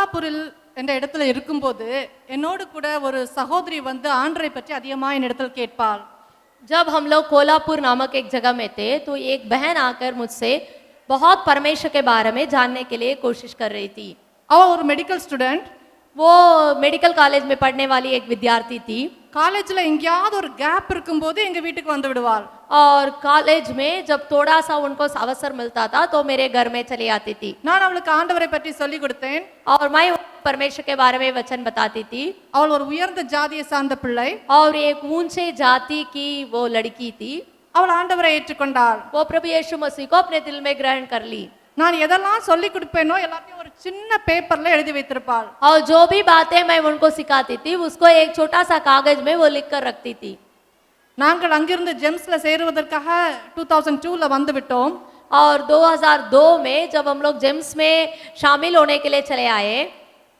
கோலாப்பூரில் என்ற இடத்துல இருக்கும்போது என்னோடு கூட ஒரு சகோதரி வந்து ஆண்டரை பற்றி அதிகமாக என்னிடத்தில் கேட்பாள். जब हम लोग कोल्हापुर नामक एक जगह में थे तो एक बहन आकर मुझसे बहुत परमेश्वर के बारे में जानने के लिए कोशिश कर रही थी. அவள் ஒரு மெடிக்கல் ஸ்டூடெண்ட். वो मेडिकल कॉलेज में पढ़ने वाली एक विद्यार्थी थी. காலேஜ்ல எங்கேயாவது ஒரு கேப் இருக்கும்போது எங்க வீட்டுக்கு வந்து விடுவாள். और कॉलेज में जब थोड़ा सा उनको अवसर मिलता था तो मेरे घर में चली आती थी. நான் அவளுக்கு ஆண்டவரை பற்றி சொல்லி கொடுத்தேன். और मैं परमेश्वर के बारे में वचन बताती थी. அவள் ஒரு உயர்ந்த ஜாதியை சார்ந்த பிள்ளை. और एक ऊंचे जाति की वो लड़की थी. அவள் ஆண்டவரை ஏற்றுக்கொண்டாள். वो प्रभु यीशु मसीह को अपने दिल में ग्रहण कर ली. நான் எதெல்லாம் சொல்லி கொடுப்பேனோ எல்லாத்தையும் ஒரு சின்ன பேப்பர்ல எழுதி வைத்திருப்பாள். और जो भी बातें मैं उनको सिखाती थी उसको एक छोटा सा कागज में वो लिख कर रखती थी. நாங்கள் அங்கிருந்து ஜெம்ஸ்ல சேருவதற்காக 2002ல வந்து விட்டோம். और 2002 में जब हम लोग जेम्स में शामिल होने के लिए चले आए.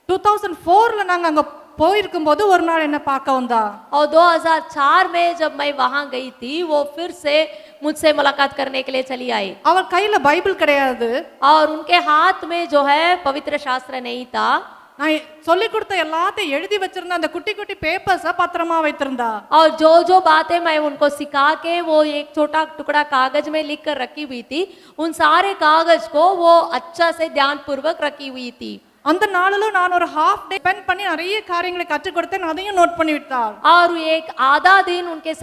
2004ல நாங்க அங்க போயிருக்கும்போது ஒரு நாள் என்ன பார்க்க வந்தா. और 2004 में जब मैं वहां गई थी वो फिर से मुझसे मुलाकात करने के लिए चली आई. அவள் கையில பைபிள் கிடையாது. और उनके हाथ में जो है पवित्र शास्त्र नहीं था. நான் சொல்லி கொடுத்த எல்லாத்தையும் எழுதி வச்சிருந்த அந்த குட்டி குட்டி பேப்பர்ஸை பத்திரமா வைத்திருந்தா. और जो जो बातें मैं उनको सिखा के वो एक छोटा टुकड़ा कागज में लिख कर रखी हुई थी उन सारे कागज को वो अच्छा से ध्यान पूर्वक रखी हुई थी. அந்த நாளிலும் நான் ஒரு ஹாஃப் டே ஸ்பெண்ட் பண்ணி நிறைய காரியங்களை கற்றுக் கொடுத்தேன். அதையும் நோட் பண்ணி விட்டாள். और एक आधा दिन उनके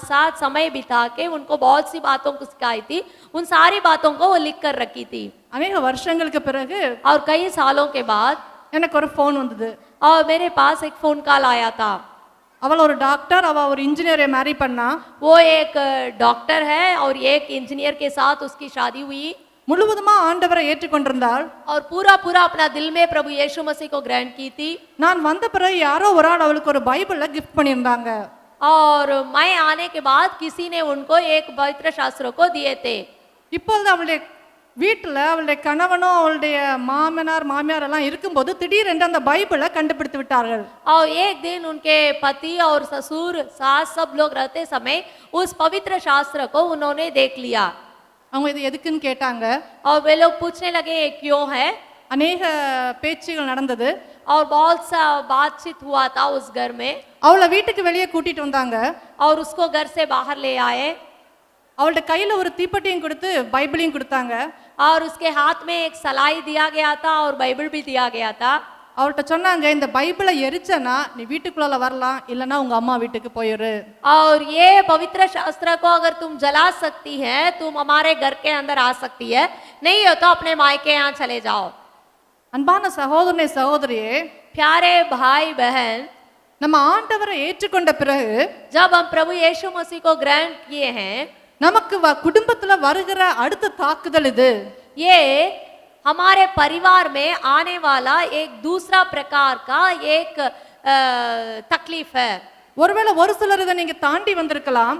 साथ समय बिता के उनको बहुत सी बातों को सिखाई थी. उन सारी बातों को वो लिख कर रखी थी. अनेक வருஷங்களுக்கு பிறகு और कई सालों के बाद எனக்கு ஒரு ஃபோன் வந்தது. और मेरे पास एक फोन कॉल आया था. அவள் ஒரு டாக்டர், அவ ஒரு இன்ஜினியரை மேரி பண்ணா. वो एक डॉक्टर है और एक इंजीनियर के साथ उसकी शादी हुई. முழுவதுமா ஆண்டவரை ஏற்றுக்கொண்டிருந்தாள். और पूरा पूरा अपना दिल में प्रभु यीशु मसीह को ग्रहण की थी. நான் வந்த பிறகு யாரோ ஒரு ஆள் அவளுக்கு ஒரு பைபிளை கிஃப்ட் பண்ணியிருந்தாங்க. और मैं आने के बाद किसी ने उनको एक पवित्र शास्त्र को दिए थे. இப்பொழுது அவளுடைய வீட்டில் அவளுடைய கணவனும் அவளுடைய மாமனார் மாமியார் எல்லாம் இருக்கும்போது திடீரென்று அந்த பைபிளை கண்டுபிடித்து விட்டார்கள். और एक दिन उनके पति और ससुर सास सब लोग रहते समय उस पवित्र शास्त्र को उन्होंने देख लिया. அவங்க இது எதுக்குன்னு கேட்டாங்க. और वे लोग पूछने लगे ये क्यों है. அநேக பேச்சுகள் நடந்தது. और बहुत सा बातचीत हुआ था उस घर में. அவளை வீட்டுக்கு வெளியே கூட்டிட்டு வந்தாங்க. और उसको घर से बाहर ले आए. அவளுடைய கையில ஒரு தீப்பெட்டியும் கொடுத்து பைபிளையும் கொடுத்தாங்க. और उसके हाथ में एक सलाई दिया गया था और बाइबल भी दिया गया था. அவள்கிட்ட சொன்னாங்க, இந்த பைபிளை எரிச்சனா நீ வீட்டுக்குள்ள வரலாம், இல்லைன்னா உங்க அம்மா வீட்டுக்கு போயிரு. और ये पवित्र शास्त्र को अगर तुम जला सकती है तुम हमारे घर के अंदर आ सकती है, नहीं हो तो अपने मायके यहाँ चले जाओ. அன்பான சகோதரனே சகோதரியே, प्यारे भाई बहन, நம்ம ஆண்டவரை ஏற்றுக்கொண்ட பிறகு जब हम प्रभु यीशु मसीह को ग्रहण किए हैं நமக்கு குடும்பத்துல வருகிற அடுத்த தாக்குதல் இது. ये हमारे परिवार में आने वाला एक दूसरा प्रकार का एक तकलीफ है. ஒருவேளை ஒரு சிலர் இதை நீங்க தாண்டி வந்திருக்கலாம்.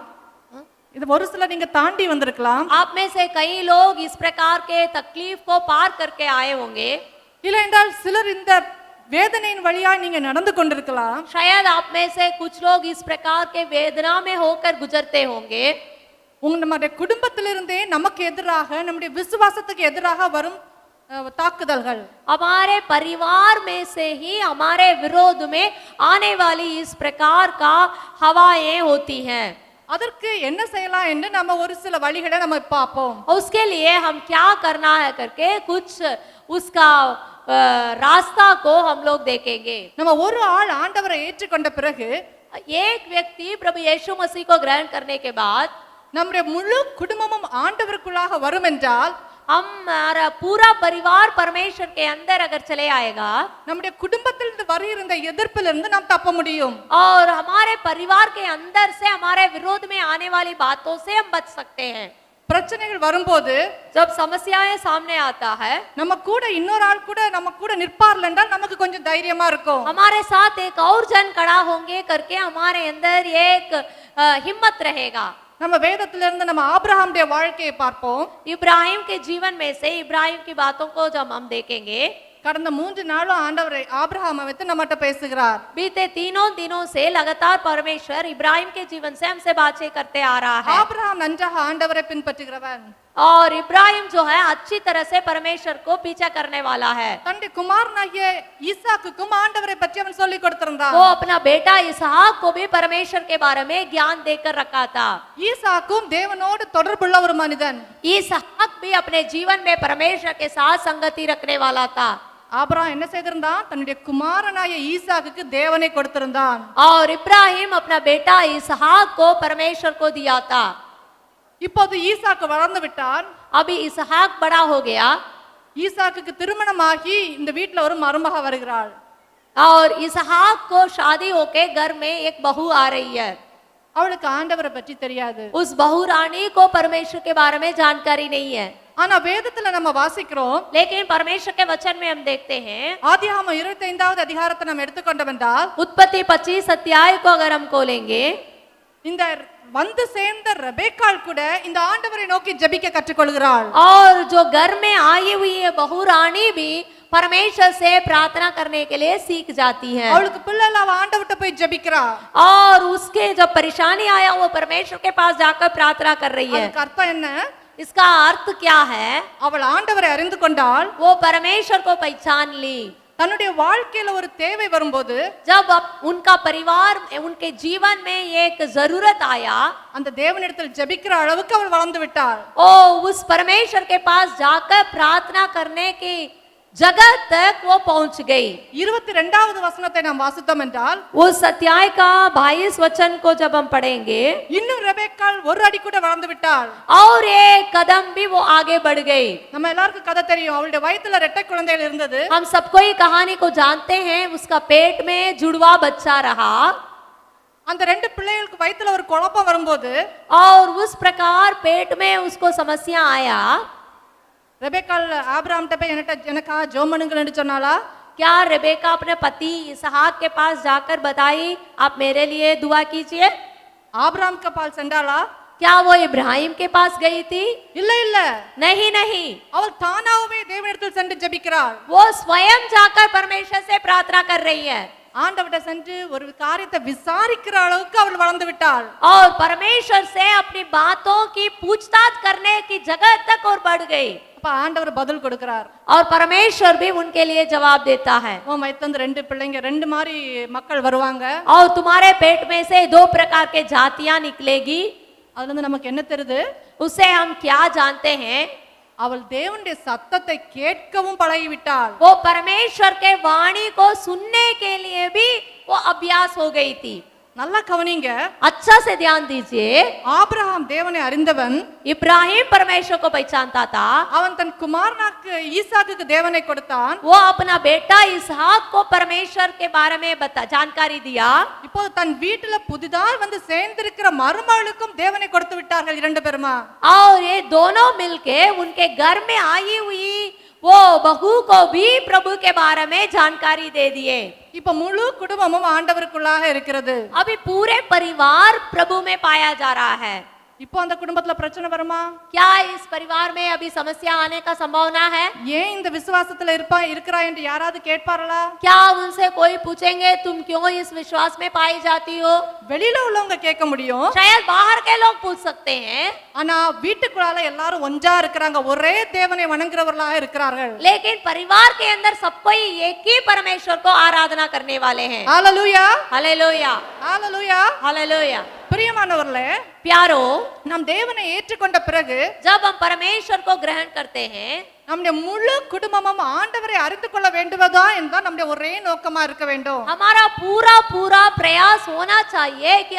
இது ஒரு சிலர் நீங்க தாண்டி வந்திருக்கலாம். आप में से कई लोग इस प्रकार के तकलीफ को पार करके आए होंगे. இல்லை என்றால் சிலர் இந்த வேதனையின் வழியா நீங்க நடந்து கொண்டிருக்கலாம். शायद आप में से कुछ लोग इस प्रकार के वेदना में होकर गुजरते होंगे. நம்முடைய குடும்பத்திலிருந்தே நமக்கு எதிராக நம்முடைய விசுவாசத்துக்கு எதிராக வரும் தாக்குதல்கள் हमारे परिवार में से ही हमारे विरोध में आने वाली इस प्रकार का हवाएं होती हैं. அதற்கு என்ன செய்யலாம் என்று நம்ம ஒரு சில வழிகளை நம்ம பார்ப்போம். उसके लिए हम क्या करना है करके कुछ उसका रास्ता को हम लोग देखेंगे. நம்ம ஒரு ஆள் ஆண்டவரை ஏற்றுக்கொண்ட பிறகு एक व्यक्ति प्रभु यीशु मसीह को ग्रहण करने के बाद நம்முடைய முழு குடும்பமும் ஆண்டவருக்குள்ளாக வரும் என்றால் हमारा पूरा परिवार परमेश्वर के अंदर अगर चले आएगा நம்முடைய குடும்பத்திலிருந்து வருகிற எதிர்ப்பிலிருந்து நாம் தப்ப முடியும். और हमारे परिवार के अंदर से हमारे विरोध में आने वाली बातों से हम बच सकते हैं. பிரச்சனைகள் வரும்போது जब समस्याएं सामने आता है நம்ம கூட இன்னொரு ஆள் கூட நம்ம கூட நிற்பார்ல என்றால் நமக்கு கொஞ்சம் தைரியமா இருக்கும். हमारे साथ एक और जन खड़ा होंगे करके हमारे अंदर एक हिम्मत रहेगा. நம்ம வேதத்திலிருந்து நம்ம ஆபிரகாமுடைய வாழ்க்கையை பார்ப்போம். इब्राहिम के जीवन में से इब्राहिम की बातों को जब हम देखेंगे கடந்த 3 நாளும் ஆண்டவர் ஆபிரகாமை வைத்து நம்மட்ட பேசுகிறார். बीते 3 दिनों से लगातार परमेश्वर इब्राहिम के जीवन से हमसे बातें करते आ रहा है. ஆபிரகாம் நன்றாக ஆண்டவரை பின்பற்றுகிறவன். और इब्राहिम जो है अच्छी तरह से परमेश्वर को पीछा करने वाला है। தன்னுடைய குமாரனாகிய ஈசாக்குக்கும் ஆண்டவரை பற்றி அவன் சொல்லி கொடுத்திருந்தான். वो अपना बेटा इसहाक को भी परमेश्वर के बारे में ज्ञान देकर रखा था। ஈசாக்கும் தேவனோடு தொடர்புள்ள ஒரு மனிதன். इसहाक भी अपने जीवन में परमेश्वर के साथ संगति रखने वाला था। ஆபிரகாம் என்ன செய்திருந்தான்? தன்னுடைய குமாரனாகிய ஈசாக்குக்கு தேவனை கொடுத்திருந்தான். और इब्राहिम अपना बेटा इसहाक को परमेश्वर को दिया था। இப்போது ஈசாக்கு வளர்ந்து விட்டான். अभी इसहाक बड़ा हो गया ஈசாக்குக்கு திருமணமாகி இந்த வீட்ல ஒரு மருமக வருகிறாள். और इसहाक को शादी होके घर में एक बहू आ रही है। அவளுக்கு ஆண்டவரை பற்றி தெரியாது. उस बहू रानी को परमेश्वर के बारे में जानकारी नहीं है। ஆனா வேதத்துல நம்ம வாசிக்கிறோம், लेकिन परमेश्वर के वचन में हम देखते हैं, ஆதியாகமம் 25வது அதிகாரத்தை நம்ம எடுத்துக்கொண்டோம்னால், उत्पत्ति 25 अध्याय को अगर हम खोलेंगे, இந்த வந்து சேர்ந்த ரெபேக்காள் கூட இந்த ஆண்டவரை நோக்கி ஜெபிக்க கற்றுக்கொள்கிறாள். और जो घर में आई हुई है बहू रानी भी परमेश्वर से प्रार्थना करने के लिए सीख जाती है। அவளுக்கு பிள்ளை இல்ல, அவ ஆண்டவர்ட்ட போய் ஜெபிக்கிறா. और उसके जब परेशानी आया वो परमेश्वर के पास जाकर प्रार्थना कर रही है। அதுக்கு அர்த்தம் என்ன? इसका अर्थ क्या है? அவள் ஆண்டவரை அறிந்து கொண்டாள். वो परमेश्वर को पहचान ली। தன்னுடைய வாழ்க்கையில ஒரு தேவை வரும்போது, जब उनका परिवार उनके जीवन में एक जरूरत आया, அந்த தேவனிடத்தில் ஜெபிக்கிற அளவுக்கு அவள் வளர்ந்து விட்டாள். ओ उस परमेश्वर के पास जाकर प्रार्थना करने की जगह तक वो पहुंच गई। 22வது வசனத்தை நாம் வாசித்தோம் என்றால், उस अध्याय का 22 वचन को जब हम पढ़ेंगे, இன்னும் ரெபேக்காள் ஒரு அடி கூட வளர்ந்து விட்டாள். और एक कदम भी वो आगे बढ़ गई। நம்ம எல்லாருக்கும் கதை தெரியும். அவளுடைய வயித்துல ரெட்டை குழந்தைகள் இருந்தது. हम सबको ये कहानी को जानते हैं। उसका पेट में जुड़वा बच्चा रहा அந்த ரெண்டு பிள்ளைகளுக்கு வயித்துல ஒரு குழப்பம் வரும்போது, और उस प्रकार पेट में उसको समस्या आया। ரெபேக்காள் ஆபிரகாம்ட்ட போய் எனக்கா ஜெபம் பண்ணுங்கன்னு சொன்னாளா? क्या रेबेका अपने पति इसहाक के पास जाकर बताई आप मेरे लिए दुआ कीजिए? ஆபிரகாம் के पास சென்றாளா? क्या वो इब्राहिम के पास गई थी? இல்ல இல்ல, नहीं नहीं, அவள் தானாகவே தேவனிடத்தில் சென்று ஜெபிக்கிறாள். वो स्वयं जाकर परमेश्वर से प्रार्थना कर रही है। ஆண்டவர்ட்ட சென்று ஒரு காரியத்தை விசாரிக்கிற அளவுக்கு அவள் வளர்ந்து விட்டாள். और परमेश्वर से अपनी बातों की पूछताछ करने की जगह तक और बढ़ गई। அப்ப ஆண்டவர் பதில் கொடுக்கிறார். और परमेश्वर भी उनके लिए जवाब देता है। உன் வயித்துல ரெண்டு பிள்ளைங்க, ரெண்டு மாதிரி மக்கள் வருவாங்க. और तुम्हारे पेट में से 2 प्रकार के जातियां निकलेगी। அதுல இருந்து நமக்கு என்ன தெரியுது? उससे हम क्या जानते हैं? அவள் தேவனுடைய சத்தத்தை கேட்கவும் பழகிவிட்டாள். वो परमेश्वर के वाणी को सुनने के लिए भी वो अभ्यास हो गई थी। நல்லா கவனிங்க. अच्छा से ध्यान दीजिए। ஆபிரகாம் தேவனை அறிந்தவன். इब्राहिम परमेश्वर को पहचानता था। அவன் தன் குமாரனாக்கு ஈசாக்குக்கு தேவனை கொடுத்தான். वो अपना बेटा इसहाक को परमेश्वर के बारे में जानकारी दिया। இப்போது தன் வீட்டுல புதிதாக வந்து சேர்ந்திருக்கிற மருமகளுக்கும் தேவனை கொடுத்து விட்டார்கள் இரண்டு பேருமா. और ये दोनों मिलके उनके घर में आई हुई वो बहू को भी प्रभु के बारे में जानकारी दे दिए। இப்ப முழு குடும்பமும் ஆண்டவருக்குள்ளாக இருக்கிறது. अभी पूरे परिवार प्रभु में पाया जा रहा है। இப்போ அந்த குடும்பத்துல பிரச்சனை வருமா? क्या इस परिवार में अभी समस्या आने का संभावना है? ஏன் இந்த விசுவாசத்துல இருக்கிறா என்று யாராவது கேட்பார்களா? क्या उनसे कोई पूछेंगे तुम क्यों इस विश्वास में पाई जाती हो? வெளியில உள்ளவங்க கேட்க முடியும். शायद बाहर के लोग पूछ सकते हैं। ஆனா வீட்டுக்குள்ளால எல்லாரும் ஒன்றா இருக்கிறாங்க, ஒரே தேவனை வணங்குறவர்களாக இருக்கிறார்கள். लेकिन परिवार के अंदर सब कोई एक ही परमेश्वर को आराधना करने वाले हैं। ஹalleluya, हालेलुया, ஹalleluya. हालेलुया। பிரியமானவர்களே, प्यारो, நாம் தேவனை ஏற்றுக்கொண்ட பிறகு जब हम परमेश्वर को ग्रहण करते हैं, நம்முடைய முழு குடும்பமும் ஆண்டவரை அறிந்து கொள்ள வேண்டுவதா என்றால் நம்முடைய ஒரே நோக்கமா இருக்க வேண்டும். हमारा पूरा पूरा प्रयास होना चाहिए कि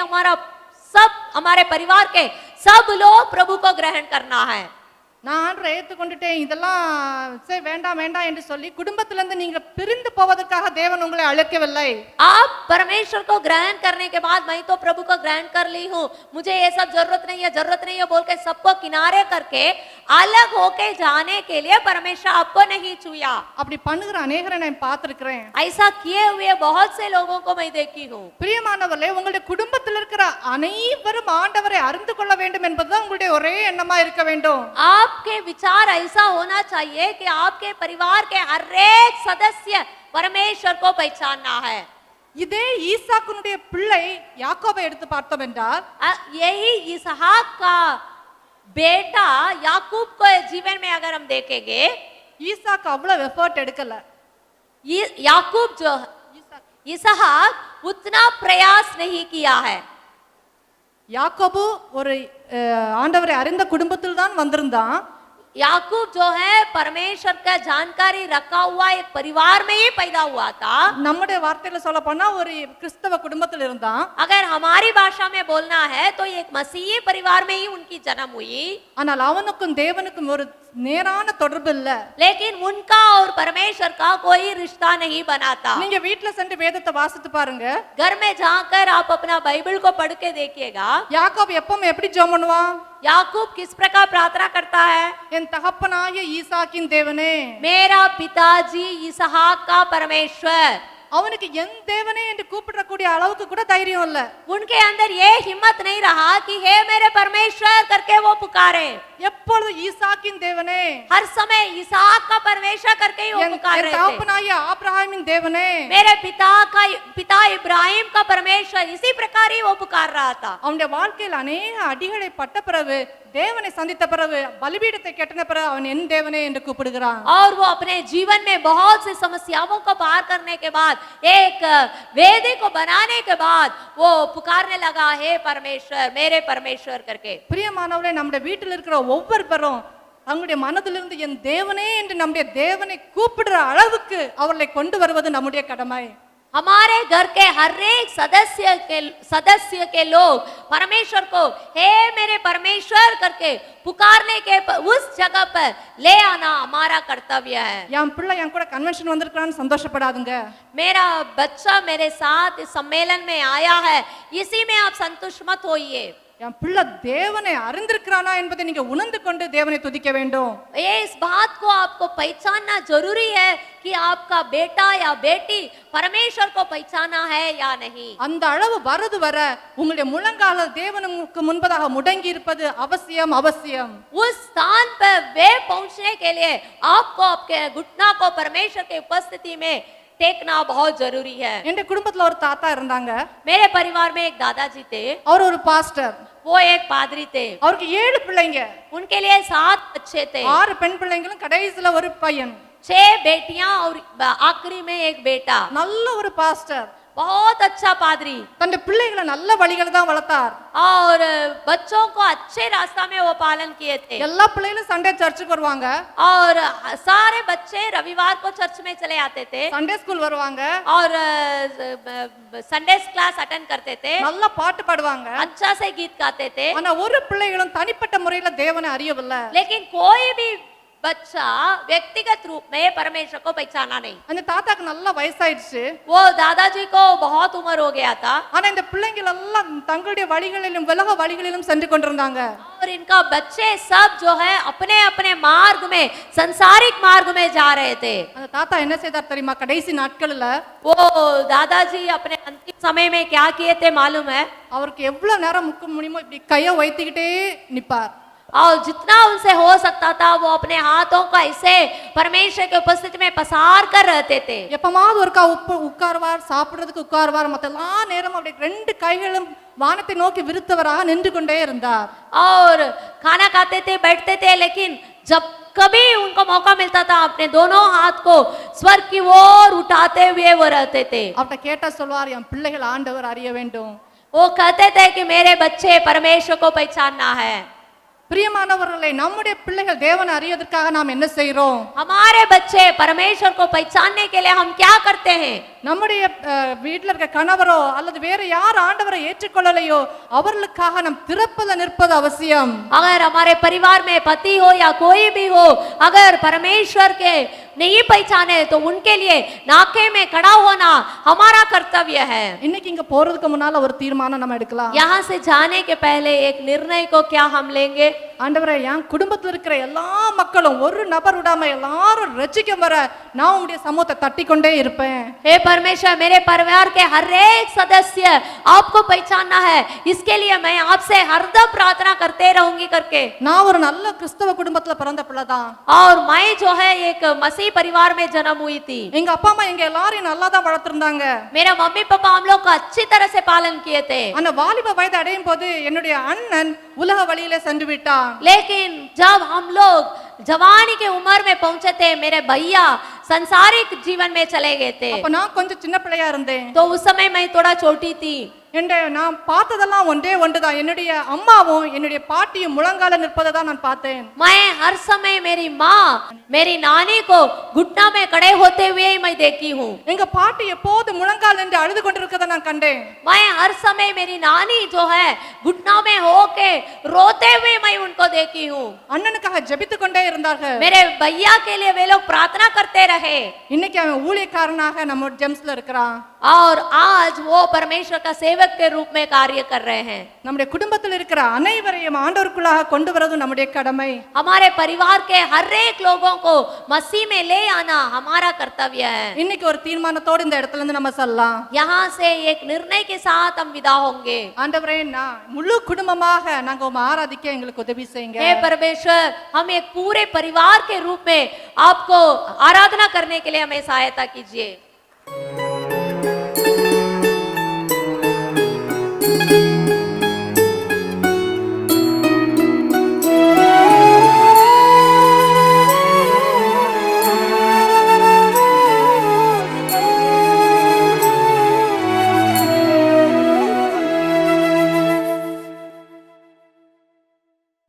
हमारे परिवार के सब लोग प्रभु को ग्रहण करना है। நான் ஆண்டரை ஏற்றுக்கொண்டுட்டேன், இதெல்லாம் சரி வேண்டாம் வேண்டாம் என்று சொல்லி குடும்பத்திலிருந்து நீங்க பிரிந்து போவதற்காக தேவன் உங்களை அழைக்கவில்லை. आप परमेश्वर को ग्रहण करने के बाद मैं तो प्रभु को ग्रहण कर ली हूँ, मुझे ये सब जरूरत नहीं है बोल के सबको किनारे करके अलग होके जाने के लिए परमेश्वर आपको नहीं छुआ। அப்படி பண்ணுகிற அநேகரை நான் பார்த்திருக்கிறேன். ऐसा किए हुए बहुत से लोगों को मैं देखी हूँ। பிரியமானவர்களே, உங்களுடைய குடும்பத்தில் இருக்கிற அனைவரும் ஆண்டவரை அறிந்து கொள்ள வேண்டும் என்பதுதான் உங்களுடைய ஒரே எண்ணமா இருக்க வேண்டும். आपके विचार ऐसा होना चाहिए कि आपके परिवार के हर एक सदस्य परमेश्वर को पहचानना है। இதே ஈசாக்குனுடைய பிள்ளை யாக்கோபை எடுத்து பார்த்தோம் என்றால், यही इसहाक का बेटा याकूब को जीवन में अगर हम देखेंगे, ஈசாக்கு அவ்வளவு எஃபர்ட் எடுக்கல. याकूब जो इसहाक उतना प्रयास नहीं किया है. யாக்கோபு ஒரு ஆண்டவரை அறிந்த குடும்பத்தில் தான் வந்திருந்தான். याकूब जो है परमेश्वर का जानकारी रखा हुआ एक परिवार में ही पैदा हुआ था. நம்முடைய வார்த்தையில சொல்ல போனா ஒரு கிறிஸ்தவ குடும்பத்தில் இருந்தான். अगर हमारी भाषा में बोलना है तो एक मसीही परिवार में ही उनकी जन्म हुई. ஆனால் அவனுக்கும் தேவனுக்கும் ஒரு நேரான தொடர்பு இல்ல. लेकिन उनका और परमेश्वर का कोई रिश्ता नहीं बना था. நீங்க வீட்ல சென்று வேதத்தை வாசித்து பாருங்க. घर में जाकर आप अपना बाइबल को पढ़ के देखिएगा. யாக்கோபு எப்பவும் எப்படி ஜெபம் பண்ணுவான்? याकूब किस प्रकार प्रार्थना करता है? என் தகப்பனாகிய ஈசாக்கின் தேவனே, मेरा पिताजी इसहाक का परमेश्वर. அவனுக்கு என் தேவனே என்று கூப்பிடக்கூடிய அளவுக்கு கூட தைரியம் இல்ல. उनके अंदर ये हिम्मत नहीं रहा कि हे मेरे परमेश्वर करके वो पुकारे. எப்பொழுது ஈசாக்கின் தேவனே, हर समय इसहाक का परमेश्वर करके ही वो என் पुकार रहे थे. தகப்பனாகிய ஆபிரகாமின் தேவனே, मेरे पिता इब्राहिम का परमेश्वर, इसी प्रकार ही वो पुकार रहा था. அவனுடைய வாழ்க்கையில் அநேக அடிகளை பட்ட பிறகு, தேவனை சந்தித்த பிறகு, பலிபீடத்தை கட்டின பிறகு அவன் என் தேவனே என்று கூப்பிடுகிறான். और वो अपने जीवन में बहुत सी समस्याओं को पार करने के बाद, एक वेदी को बनाने के बाद वो पुकारने लगा, हे परमेश्वर, मेरे परमेश्वर करके. பிரியமானவர்களே, நம்முடைய வீட்டில் இருக்கிற ஒவ்வொரு பேரும் அவங்களுடைய மனதிலிருந்து என் தேவனே என்று நம்முடைய தேவனை கூப்பிடுற அளவுக்கு அவர்களை கொண்டு வருவது நம்முடைய கடமை. हमारे घर के हर एक सदस्य के लोग परमेश्वर को हे मेरे परमेश्वर करके पुकारने के उस जगह पर ले आना हमारा कर्तव्य है. என் பிள்ளை என் கூட கன்வென்ஷன் வந்திருக்கான்னு சந்தோஷப்படாதுங்க. मेरा बच्चा मेरे साथ इस सम्मेलन में आया है, इसी में आप संतुष्ट मत होइए. என் பிள்ளை தேவனை அறிந்திருக்கிறானா என்பதை நீங்க உணர்ந்து கொண்டு தேவனை துதிக்க வேண்டும். ये इस बात को आपको पहचानना जरूरी है कि आपका बेटा या बेटी परमेश्वर को पहचाना है या नहीं. அந்த அளவு வரது வர உங்களுடைய முழங்கால தேவனுக்கு முன்பதாக முடங்கி இருப்பது அவசியம் அவசியம். उस स्थान पर वे पहुंचने के लिए आपको आपके घुटना को परमेश्वर के उपस्थिति में टेकना बहुत जरूरी है. என் குடும்பத்துல ஒரு தாத்தா இருந்தாங்க. मेरे परिवार में एक दादाजी थे. அவர் ஒரு பாஸ்டர். वो एक पादरी थे. அவருக்கு 7 பிள்ளைங்க. उनके लिए 7 बच्चे थे. 6 பெண் பிள்ளைங்களும் கடைசில ஒரு பையன். 6 बेटियां और आखिरी में एक बेटा. நல்ல ஒரு பாஸ்டர். बहुत अच्छा पादरी. தன்னுடைய பிள்ளைகளை நல்ல வழிகளை தான் வளர்த்தார். और बच्चों को अच्छे रास्ता में वो पालन किए थे. எல்லா பிள்ளைகளும் சண்டே சர்ச்சுக்கு வருவாங்க. और सारे बच्चे रविवार को चर्च में चले आते थे. சண்டே ஸ்கூல் வருவாங்க. और संडे क्लास अटेंड करते थे. நல்ல பாட்டு பாடுவாங்க. अच्छा से गीत गाते थे. ஆனா ஒரு பிள்ளைகளும் தனிப்பட்ட முறையில தேவனை அறியவில்லை. लेकिन कोई भी बच्चा व्यक्तिगत रूप में परमेश्वर को पहचाना नहीं. அந்த தாத்தாக்கு நல்ல வயசாயிடுச்சு. वो दादाजी को बहुत उम्र हो गया था. ஆனா இந்த பிள்ளைகள் எல்லாம் தங்களுடைய வழிகளிலும் உலக வழிகளிலும் சென்று கொண்டிருந்தாங்க. और इनका बच्चे सब जो है अपने अपने मार्ग में, संसारिक मार्ग में जा रहे थे. அந்த தாத்தா என்ன செய்தார் தெரியுமா? கடைசி நாட்கள்ல वो दादाजी अपने अंतिम समय में क्या किए थे मालूम है? அவருக்கு எவ்வளவு நேரம் முக்க முடியுமோ இப்படி கையை வைத்துக்கிட்டே நிப்பார். और जितना उनसे हो सकता था वो अपने हाथों को ऐसे परमेश्वर के उपस्थिति में पसार कर रहते थे. எப்பமாவது ஒருக்கா உட்கார்வார், சாப்பிடுறதுக்கு உட்கார்வார், மத்த எல்லா நேரம் அப்படி 2 கைகளும் வானத்தை நோக்கி விருத்தவராக நின்று கொண்டே இருந்தார். और खाना खाते थे, बैठते थे, लेकिन जब कभी उनको मौका मिलता था अपने दोनों हाथ को स्वर्ग की ओर उठाते हुए वो रहते थे. அவர்கிட்ட கேட்டா சொல்வார், என் பிள்ளைகள் ஆண்டவர் அறிய வேண்டும். वो कहते थे कि मेरे बच्चे परमेश्वर को पहचानना है. பிரியமானவர்களே, நம்முடைய பிள்ளைகள் தேவனை அறியதற்காக நாம் என்ன செய்றோம்? हमारे बच्चे परमेश्वर को पहचानने के लिए हम क्या करते हैं? நம்முடைய வீட்டில் இருக்க கணவரோ அல்லது வேற யார் ஆண்டவரை ஏற்றுக்கொள்ளலையோ அவர்களுக்காக நாம் திறப்பத நிற்பது அவசியம். अगर हमारे परिवार में पति हो या कोई भी हो, अगर परमेश्वर के नहीं पहचाने तो उनके लिए नाके में खड़ा होना हमारा कर्तव्य है. இன்னைக்கு இங்க போறதுக்கு முன்னால ஒரு தீர்மானம் நம்ம எடுக்கலாம். यहाँ से जाने के पहले एक निर्णय को क्या हम लेंगे? ஆண்டவரே, என் குடும்பத்தில் இருக்கிற எல்லா மக்களும் ஒரு நபர் விடாம எல்லாரும் ரட்சிக்க வர நான் உங்களுடைய சமூகத்தை தட்டி கொண்டே இருப்பேன். हे परमेश्वर, मेरे परिवार के हर एक सदस्य आपको पहचानना है, इसके लिए मैं आपसे हरदम प्रार्थना करते रहूंगी करके. நான் ஒரு நல்ல கிறிஸ்தவ குடும்பத்துல பிறந்த பிள்ளை தான். और मैं जो है एक मसीह परिवार में जन्म हुई थी. எங்க அப்பா அம்மா எங்க எல்லாரையும் நல்லா தான் வளர்த்திருந்தாங்க. मेरा मम्मी पापा हम लोग को अच्छी तरह से पालन किए थे. ஆனா வாலிப வயது அடையும் போது என்னுடைய அண்ணன் உலக வழியிலே சென்று விட்டான். लेकिन जब हम लोग जवानी के उम्र में पहुंचे थे, मेरे भैया संसारिक जीवन में चले गए थे। அப்ப நான் கொஞ்சம் சின்ன பிள்ளையா இருந்தேன். तो उस समय मैं थोड़ा छोटी थी। நான் பார்த்ததெல்லாம் ஒன்றே ஒன்றுதான். என்னுடைய அம்மாவும் என்னுடைய பாட்டியும் முழங்கால நிற்பதை தான் நான் பார்த்தேன். मैं हर समय मेरी माँ मेरी नानी को घुटना में खड़े होते हुए ही मैं देखी हूँ। எங்க பாட்டி எப்போது முழங்கால் நின்று அழுது கொண்டிருக்கதை நான் கண்டேன். मैं हर समय मेरी नानी जो है घुटना में होके रोते हुए मैं उनको देखी हूँ। அண்ணனுக்காக ஜெபித்து கொண்டே இருந்தார்கள். मेरे भैया के लिए वे लोग प्रार्थना करते रहे। இன்னைக்கு அவன் ஊழியக்காரனாக நம்ம ஜெம்ஸ்ல இருக்கிறான். और आज वो परमेश्वर का सेवक के रूप में कार्य कर रहे हैं। நம்முடைய குடும்பத்தில் இருக்கிற அனைவரையும் ஆண்டவருக்குள்ளாக கொண்டு வரது நம்முடைய கடமை. हमारे परिवार के हर एक लोगों को मसीह में ले आना हमारा कर्तव्य है। இன்னைக்கு ஒரு தீர்மானத்தோடு இந்த இடத்துல இருந்து நம்ம சொல்லலாம். यहाँ से एक निर्णय के साथ हम विदा होंगे। ஆண்டவரே, நான் முழு குடும்பமாக நாங்க உம்மை ஆராதிக்க எங்களுக்கு உதவி செய்யுங்க. हे परमेश्वर, हम एक पूरे परिवार के रूप में आपको आराधना करने के लिए हमें सहायता कीजिए।